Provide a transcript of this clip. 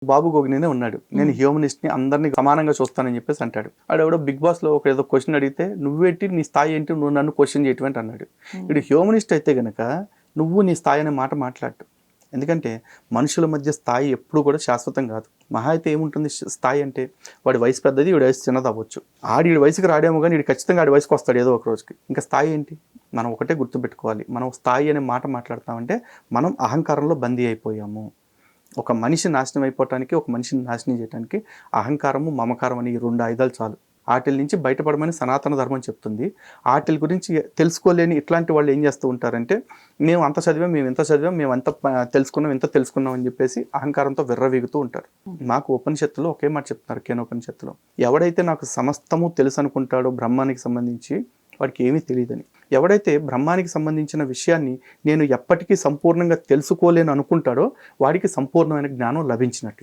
బాబు గోగినేనే ఉన్నాడు. నేను హ్యూమనిస్ట్‌ని అందరిని సమానంగా చూస్తానని చెప్పేసి అంటాడు. ఆడెవడో బిగ్ బాస్‌లో ఒక ఏదో క్వెషన్ అడిగితే నువ్వేంటి నీ స్థాయి ఏంటి నువ్వు నన్ను క్వెషన్ చేయటం ఏంటి అన్నాడు. వీడు హ్యూమనిస్ట్ అయితే గనక నువ్వు నీ స్థాయి అనే మాట మాట్లాడు. ఎందుకంటే మనుషుల మధ్య స్థాయి ఎప్పుడు కూడా శాశ్వతం కాదు. మహా అయితే ఏముంటుంది స్థాయి అంటే వాడి వయసు పెద్దది వీడి వయసు చిన్నది అవ్వచ్చు. వీడి వయసుకి రాడేమో కానీ వీడు ఖచ్చితంగా ఆడి వయసుకి వస్తాడు ఏదో ఒక రోజుకి. ఇంకా స్థాయి ఏంటి? మనం ఒకటే గుర్తుపెట్టుకోవాలి. మనం స్థాయి అనే మాట మాట్లాడతామంటే మనం అహంకారంలో బందీ అయిపోయాము. ఒక మనిషి నాశనం అయిపోవటానికి ఒక మనిషిని నాశనం చేయడానికి అహంకారము మమకారం అని 2 ఆయుధాలు చాలు. వాటి నుంచి బయటపడమని సనాతన ధర్మం చెప్తుంది. వాటి గురించి తెలుసుకోలేని ఇట్లాంటి వాళ్ళు ఏం చేస్తూ ఉంటారంటే మేము అంత చదివాం మేము ఇంత చదివాం మేము అంత తెలుసుకున్నాం ఇంత తెలుసుకున్నాం అని చెప్పేసి అహంకారంతో విర్రవీగుతూ ఉంటారు. మాకు ఉపనిషత్తులో ఒకే మాట చెప్తున్నారు. కేనోపనిషత్తులో ఎవడైతే నాకు సమస్తము తెలుసు అనుకుంటాడో బ్రహ్మానికి సంబంధించి వాడికి ఏమీ తెలియదని, ఎవడైతే బ్రహ్మానికి సంబంధించిన విషయాన్ని నేను ఎప్పటికీ సంపూర్ణంగా తెలుసుకోలేను అనుకుంటాడో వాడికి సంపూర్ణమైన జ్ఞానం లభించినట్లు.